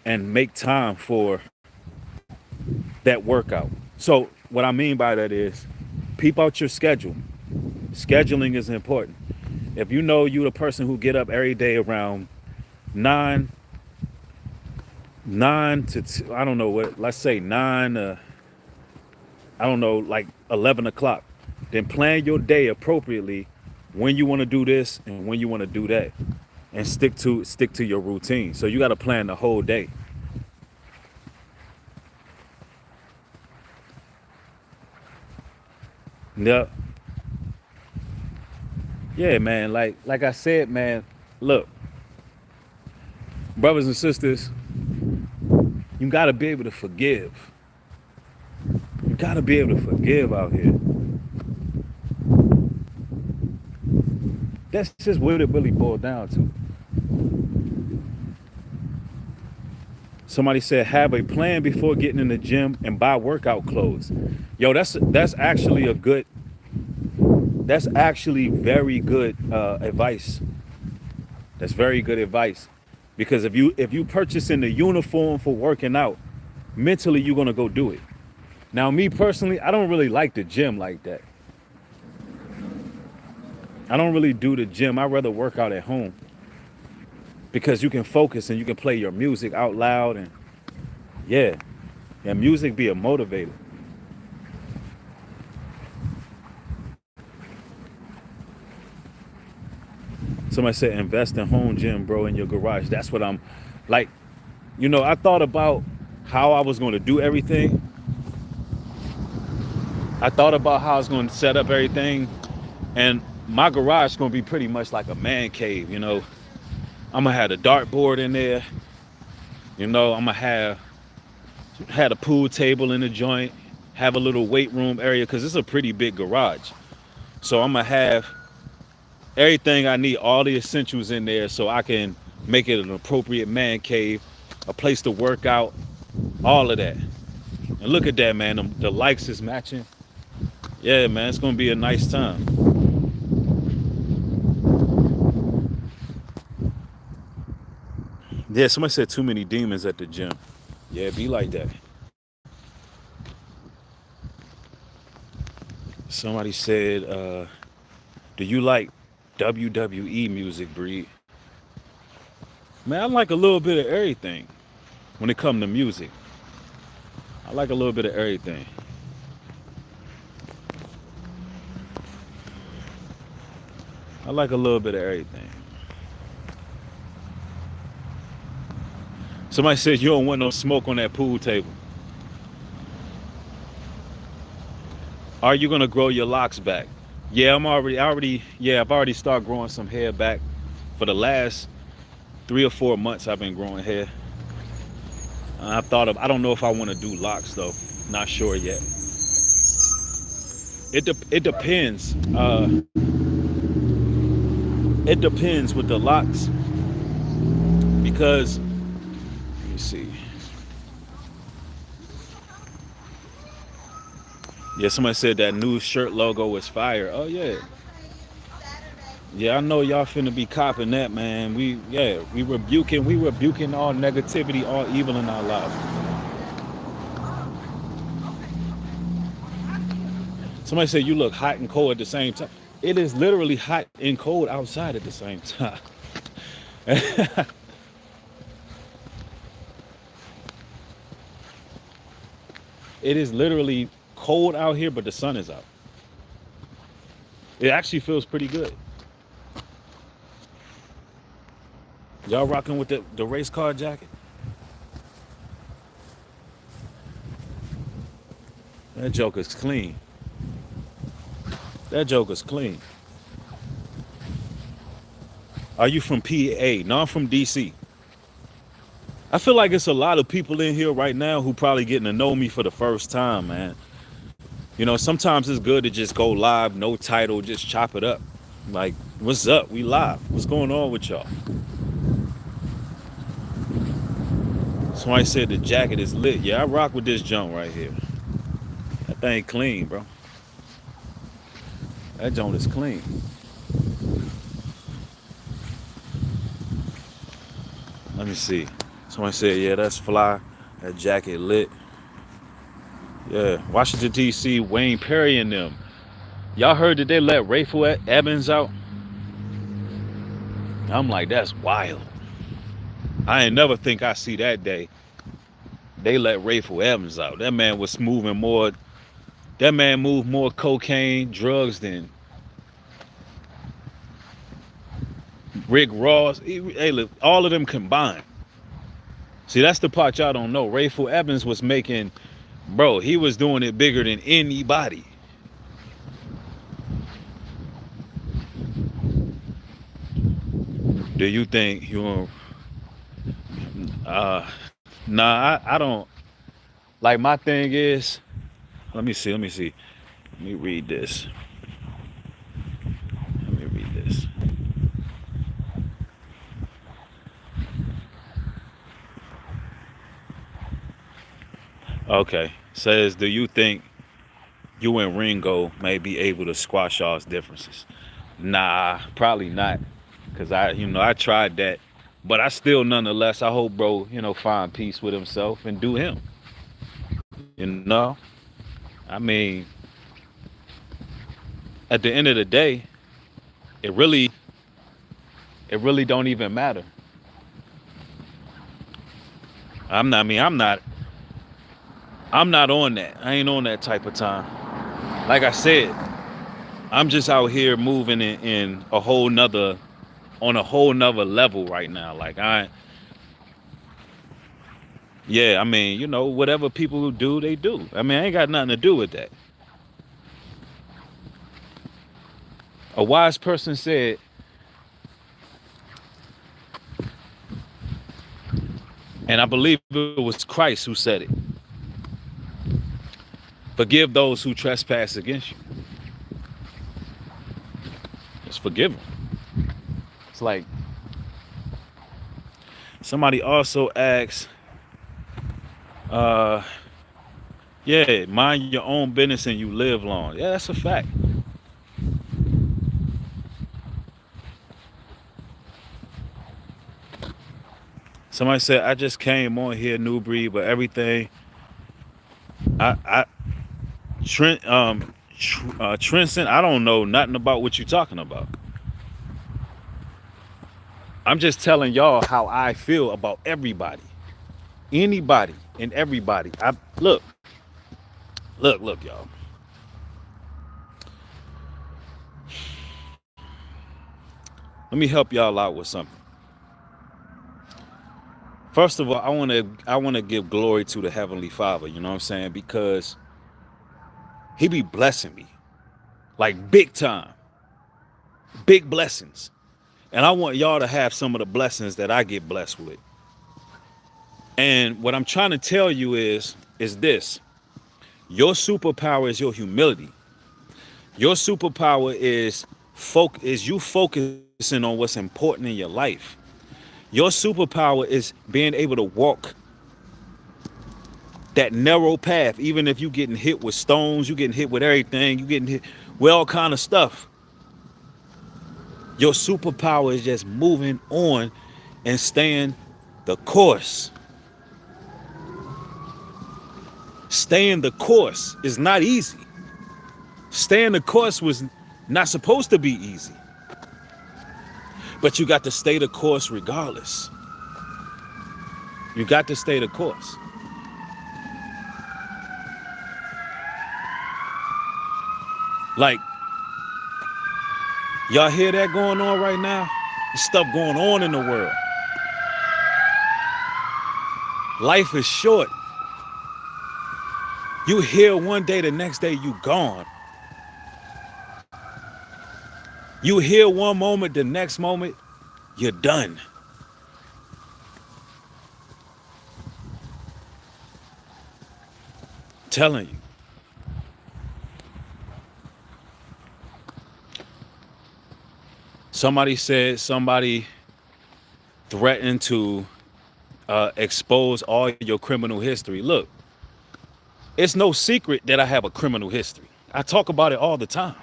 and make time for that workout. So what I mean by that is peep out your schedule. Scheduling is important. If you know you're the person who get up every day around 9 I don't know what, let's say 9 I don't know, like 11 o'clock, then plan your day appropriately when you want to do this and when you want to do that, and stick to your routine. So you got to plan the whole day. Yeah. Yeah, man. Like I said, man, look, brothers and sisters, you got to be able to forgive. You got to be able to forgive out here. That's just what it really boiled down to. Somebody said have a plan before getting in the gym and buy workout clothes. Yo, that's actually very good advice. That's very good advice. Because if you purchasing the uniform for working out, mentally you're gonna go do it. Now, me personally, I don't really like the gym like that. I don't really do the gym. I'd rather work out at home because you can focus and you can play your music out loud, and yeah, music be a motivator. Somebody said invest in home gym, bro, in your garage. That's what I'm like. You know, I thought about how I was going to do everything. I thought about how I was going to set up everything, and my garage is going to be pretty much like a man cave. You know, I'm gonna have a dartboard in there. You know, I'm gonna have a pool table in the joint, have a little weight room area because it's a pretty big garage. So I'm gonna have everything I need, all the essentials in there, so I can make it an appropriate man cave, a place to work out, all of that. And look at that, man. The likes is matching. Yeah, man, it's gonna be a nice time. Yeah, somebody said too many demons at the gym. Yeah, be like that. Somebody said, do you like WWE music, Breed? Man, I like a little bit of everything when it comes to music. I like a little bit of everything. I like a little bit of everything. Somebody said you don't want no smoke on that pool table. Are you gonna grow your locks back? Yeah, I've already started growing some hair back. For the last 3 or 4 months, I've been growing hair. I don't know if I want to do locks though. Not sure yet. It depends. It depends with the locks because let me see. Yeah, somebody said that new shirt logo is fire. Oh yeah. Yeah, I know y'all finna be copping that, man. We rebuking all negativity, all evil in our lives. Somebody said you look hot and cold at the same time. It is literally hot and cold outside at the same time. It is literally cold out here, but the sun is out. It actually feels pretty good. Y'all rocking with the race car jacket? That joker's clean. That joker's clean. Are you from PA? No, I'm from DC. I feel like it's a lot of people in here right now who probably getting to know me for the first time, man. You know, sometimes it's good to just go live, no title, just chop it up. Like, what's up? We live. What's going on with y'all? Somebody said the jacket is lit. Yeah, I rock with this junk right here. That thing clean, bro. That joint is clean. Let me see. Somebody said, yeah, that's fly. That jacket lit. Yeah, Washington, D.C., Wayne Perry and them. Y'all heard that they let Rayful Evans out? I'm like, that's wild. I ain't never think I see that day. They let Rayful Evans out. That man was moving more. That man moved more cocaine, drugs than Rick Ross. Hey, look, all of them combined. See, that's the part y'all don't know. Rayful Evans was making, bro, he was doing it bigger than anybody. Do you think you nah, I don't like my thing is let me see. Let me read this. Let me read this. Okay. Says, do you think you and Ringo may be able to squash y'all's differences? Nah, probably not. Cause I tried that. But I still nonetheless I hope bro, find peace with himself and do him. You know? I mean, at the end of the day, it really don't even matter. I'm not on that. I ain't on that type of time. Like I said, I'm just out here moving in a whole nother on a whole nother level right now. Like yeah, I mean, whatever people who do, they do. I mean, I ain't got nothing to do with that. A wise person said, and I believe it was Christ who said it, forgive those who trespass against you. Just forgive them. It's like somebody also asked, yeah, mind your own business and you live long. Yeah, that's a fact. Somebody said, I just came on here, Nubreed, but everything. I Trenton, I don't know nothing about what you're talking about. I'm just telling y'all how I feel about everybody, anybody, and everybody. I look, y'all. Let me help y'all out with something. First of all, I want to give glory to the Heavenly Father. You know what I'm saying? Because He be blessing me like big time, big blessings, and I want y'all to have some of the blessings that I get blessed with. And what I'm trying to tell you is this: your superpower is your humility. Your superpower is you focusing on what's important in your life. Your superpower is being able to walk that narrow path, even if you getting hit with stones, you getting hit with everything, you getting hit with all kind of stuff. Your superpower is just moving on and staying the course. Staying the course is not easy. Staying the course was not supposed to be easy. But you got to stay the course regardless. You got to stay the course. Like, y'all hear that going on right now? There's stuff going on in the world. Life is short. You here one day, the next day you gone. You here one moment, the next moment you're done. I'm telling you. Somebody threatened to expose all your criminal history. Look, it's no secret that I have a criminal history. I talk about it all the time.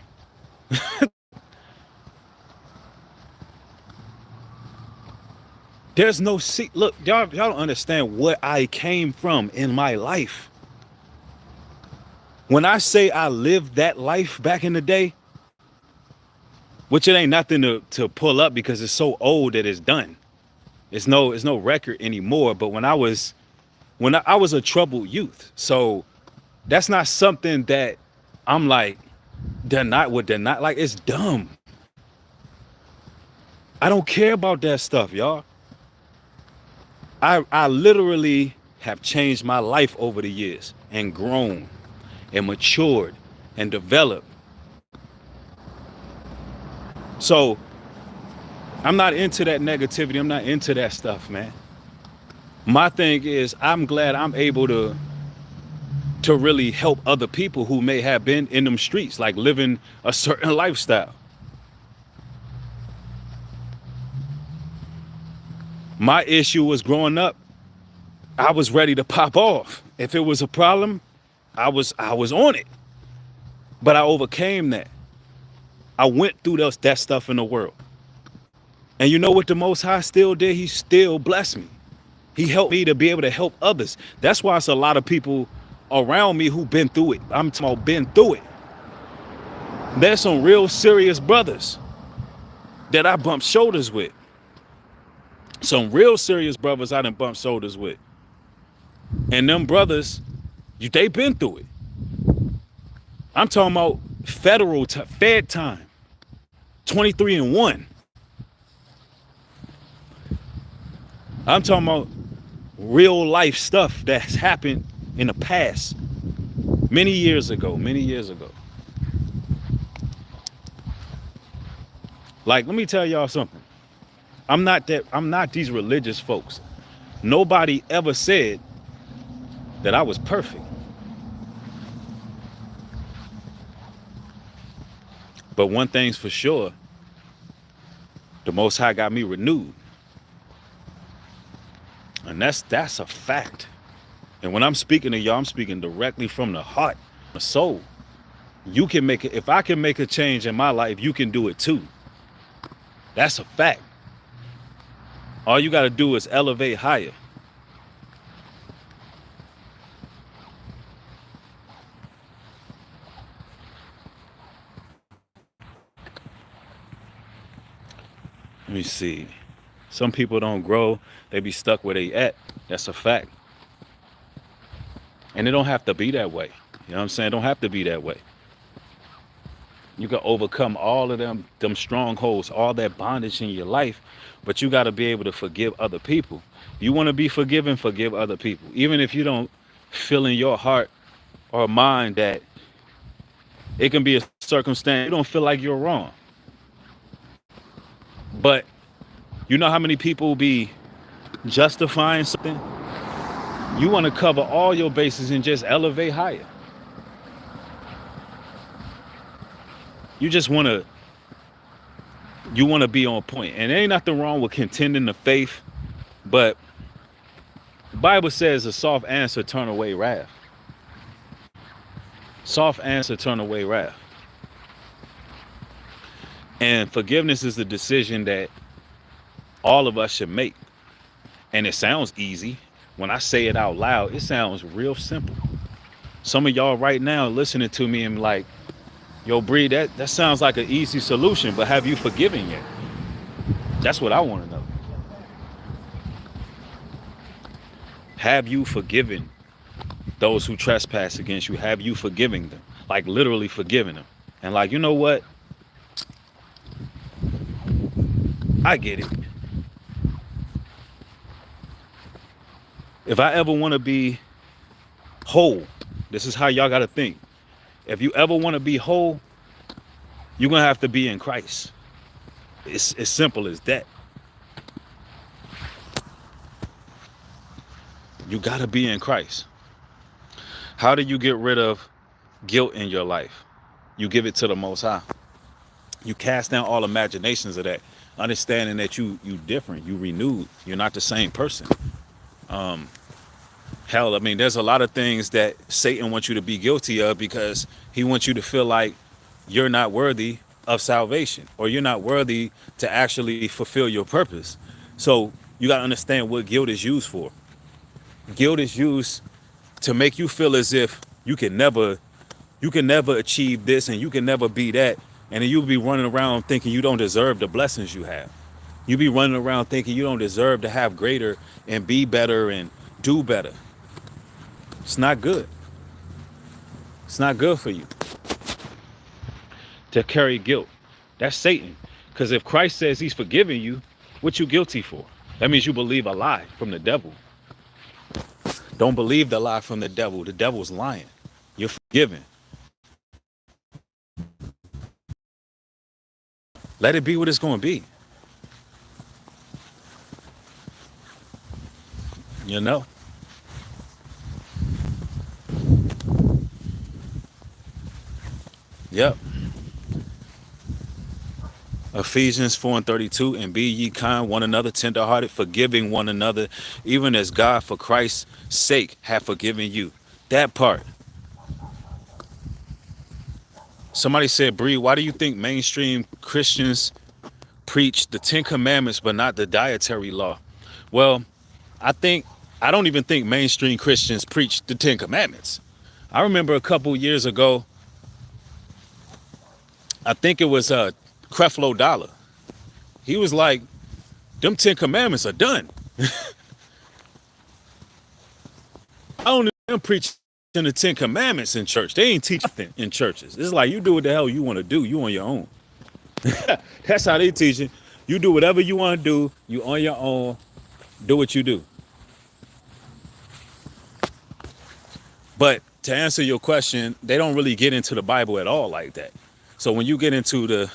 There's no look, y'all don't understand what I came from in my life. When I say I lived that life back in the day, which it ain't nothing to pull up because it's so old that it's done. It's no record anymore. But when I was a troubled youth, so that's not something that I'm like they're not like it's dumb. I don't care about that stuff, y'all. I literally have changed my life over the years and grown and matured and developed. So I'm not into that negativity. I'm not into that stuff, man. My thing is I'm glad I'm able to really help other people who may have been in them streets, like living a certain lifestyle. My issue was growing up, I was ready to pop off. If it was a problem, I was on it. But I overcame that. I went through that stuff in the world. And you know what the Most High still did? He still blessed me. He helped me to be able to help others. That's why it's a lot of people around me who've been through it. I'm talking about been through it. There's some real serious brothers that I bumped shoulders with. Some real serious brothers I done bumped shoulders with. And them brothers, they been through it. I'm talking about Fed time, 23 and 1. I'm talking about real life stuff that's happened in the past, many years ago. Like, let me tell y'all something. I'm not these religious folks. Nobody ever said that I was perfect. But one thing's for sure, the Most High got me renewed. And that's a fact. And when I'm speaking to y'all, I'm speaking directly from the heart, the soul. You can make it. If I can make a change in my life, you can do it too. That's a fact. All you got to do is elevate higher. Let me see. Some people don't grow. They be stuck where they at. That's a fact. And it don't have to be that way. You know what I'm saying? It don't have to be that way. You can overcome all of them strongholds, all that bondage in your life, but you got to be able to forgive other people. You want to be forgiven, forgive other people. Even if you don't feel in your heart or mind that it can be a circumstance, you don't feel like you're wrong. But you know how many people be justifying something? You want to cover all your bases and just elevate higher. You just want to be on point. And there ain't nothing wrong with contending the faith, but the Bible says a soft answer turn away wrath. Soft answer turn away wrath. And forgiveness is a decision that all of us should make. And it sounds easy. When I say it out loud, it sounds real simple. Some of y'all right now listening to me and like, yo, Bree, that sounds like an easy solution, but have you forgiven yet? That's what I want to know. Have you forgiven those who trespass against you? Have you forgiving them? Like literally forgiving them. And like, you know what? I get it. If I ever want to be whole, this is how y'all got to think. If you ever want to be whole, you're going to have to be in Christ. It's as simple as that. You got to be in Christ. How do you get rid of guilt in your life? You give it to the Most High. You cast down all imaginations of that, understanding that you different, you renewed, you're not the same person. Hell, I mean, there's a lot of things that Satan wants you to be guilty of because he wants you to feel like you're not worthy of salvation or you're not worthy to actually fulfill your purpose. So you got to understand what guilt is used for. Guilt is used to make you feel as if you can never achieve this and you can never be that. And then you'll be running around thinking you don't deserve the blessings you have. You'll be running around thinking you don't deserve to have greater and be better and do better. It's not good. It's not good for you to carry guilt. That's Satan. Because if Christ says he's forgiving you, what you guilty for? That means you believe a lie from the devil. Don't believe the lie from the devil. The devil's lying. You're forgiven. Let it be what it's going to be. You know? Yep. Ephesians 4:32, and be ye kind one another, tenderhearted, forgiving one another, even as God for Christ's sake hath forgiven you. That part. Somebody said, Bree, why do you think mainstream Christians preach the 10 Commandments but not the dietary law? Well, I don't even think mainstream Christians preach the 10 Commandments. I remember a couple years ago, I think it was Creflo Dollar. He was like, them 10 Commandments are done. I don't even preach the 10 Commandments in church. They ain't teach nothing in churches. It's like you do what the hell you want to do. You on your own. That's how they teach it. You do whatever you want to do. You on your own. Do what you do. But to answer your question, they don't really get into the Bible at all like that. So when you get into the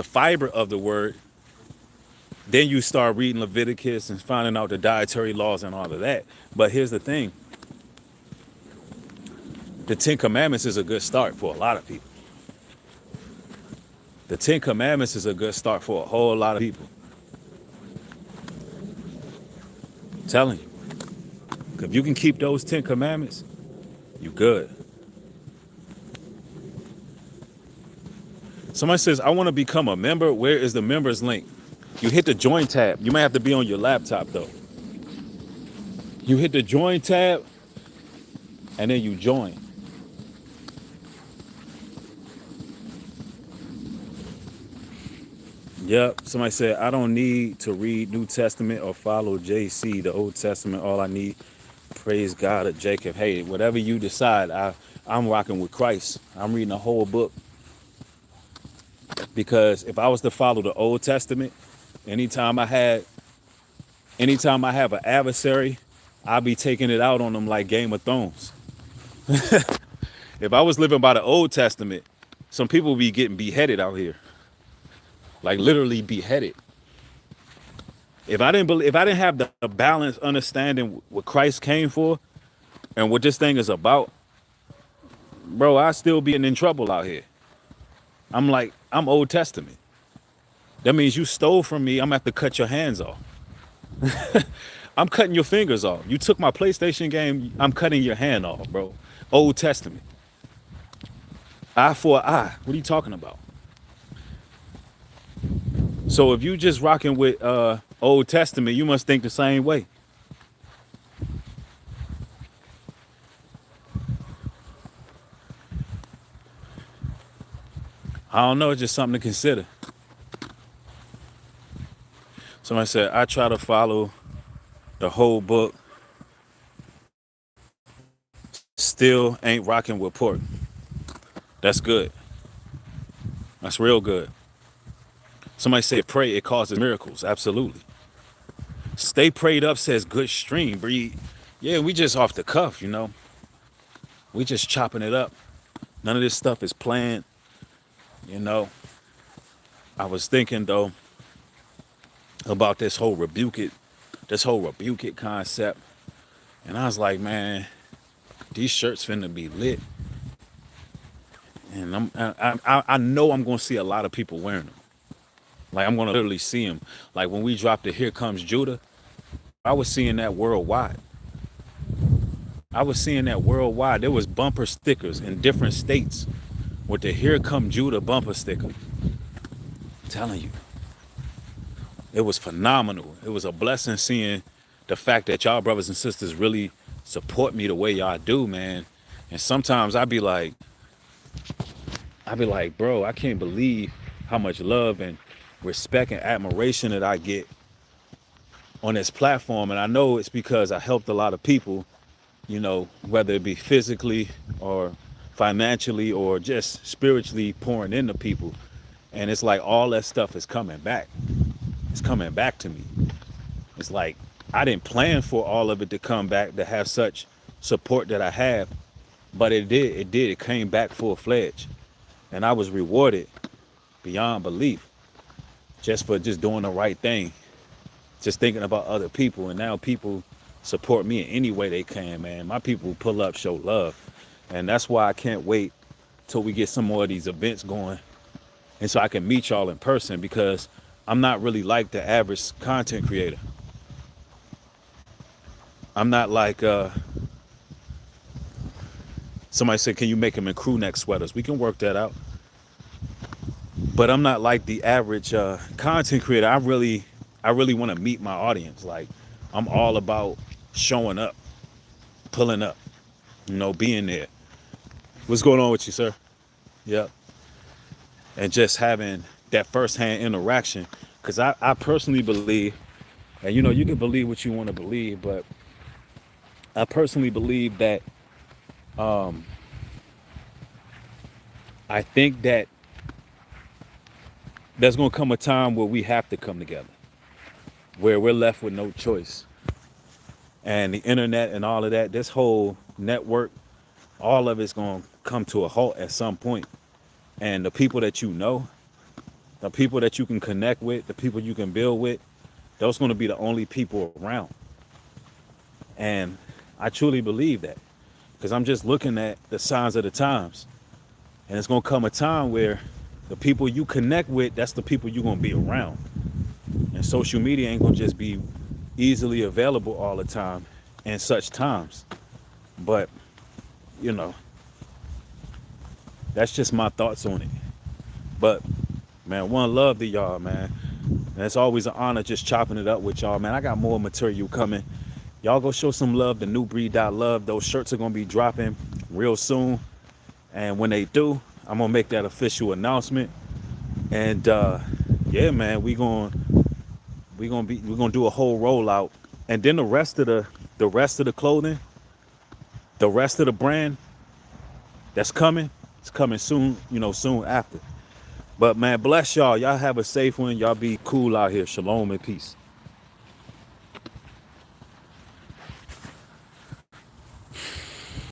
fiber of the word, then you start reading Leviticus and finding out the dietary laws and all of that. But here's the thing. The 10 Commandments is a good start for a lot of people. The 10 Commandments is a good start for a whole lot of people. I'm telling you. If you can keep those 10 Commandments, you good. Somebody says, I want to become a member. Where is the members link? You hit the join tab. You might have to be on your laptop though. You hit the join tab and then you join. Yep. Somebody said, I don't need to read New Testament or follow JC, the Old Testament. All I need, praise God of Jacob. Hey, whatever you decide, I'm rocking with Christ. I'm reading the whole book because if I was to follow the Old Testament, anytime I had, anytime I have an adversary, I'll be taking it out on them like Game of Thrones. If I was living by the Old Testament, some people would be getting beheaded out here, like literally beheaded. If I didn't have the balanced understanding what Christ came for and what this thing is about, bro, I still be in trouble out here. I'm Old Testament. That means you stole from me. I'm gonna have to cut your hands off. I'm cutting your fingers off. You took my PlayStation game. I'm cutting your hand off, bro. Old Testament. Eye for an eye. What are you talking about? So if you just rocking with Old Testament, you must think the same way. I don't know. It's just something to consider. Somebody said, I try to follow the whole book, still ain't rocking with pork. That's good. That's real good. Somebody said, pray, it causes miracles. Absolutely. Stay prayed up says good stream, breed. Yeah, we just off the cuff, you know. We just chopping it up. None of this stuff is planned, you know. I was thinking though about this whole rebuke it concept. And I was like, man, these shirts finna be lit. And I know I'm gonna see a lot of people wearing them. Like I'm gonna literally see them. Like when we dropped the Here Comes Judah, I was seeing that worldwide. There was bumper stickers in different states with the Here Come Judah bumper sticker. I'm telling you, it was phenomenal. It was a blessing seeing the fact that y'all brothers and sisters really support me the way y'all do, man. And sometimes bro, I can't believe how much love and respect and admiration that I get on this platform. And I know it's because I helped a lot of people, you know, whether it be physically or financially or just spiritually pouring into people. And it's like all that stuff is coming back. It's coming back to me. It's like I didn't plan for all of it to come back, to have such support that I have, but it did. It came back full-fledged. And I was rewarded beyond belief just for just doing the right thing, just thinking about other people. And now people support me in any way they can, man. My people pull up, show love. And that's why I can't wait till we get some more of these events going. And so I can meet y'all in person, because I'm not really like the average content creator. I'm not like, somebody said, can you make them in crew neck sweaters? We can work that out. But I'm not like the average content creator. I really want to meet my audience. Like, I'm all about showing up, pulling up, you know, being there. What's going on with you, sir? Yep. And just having that firsthand interaction. Because I personally believe, and you know, you can believe what you want to believe, but I personally believe that I think that there's going to come a time where we have to come together, where we're left with no choice. And the internet and all of that, this whole network, all of it's going to come to a halt at some point. And the people that you know, the people that you can connect with, the people you can build with, those going to be the only people around. And I truly believe that, because I'm just looking at the signs of the times. And it's going to come a time where the people you connect with, that's the people you're going to be around. And social media ain't going to just be easily available all the time in such times. But, you know, that's just my thoughts on it. But, man, one love to y'all, man. And it's always an honor just chopping it up with y'all, man. I got more material coming. Y'all go show some love to Nubreed.love. Those shirts are going to be dropping real soon. And when they do, I'm going to make that official announcement. And yeah, man, we're gonna do a whole rollout, and then the rest of the clothing, the rest of the brand that's coming, it's coming soon. Soon after. But man, bless y'all. Y'all have a safe one. Y'all be cool out here. Shalom and peace.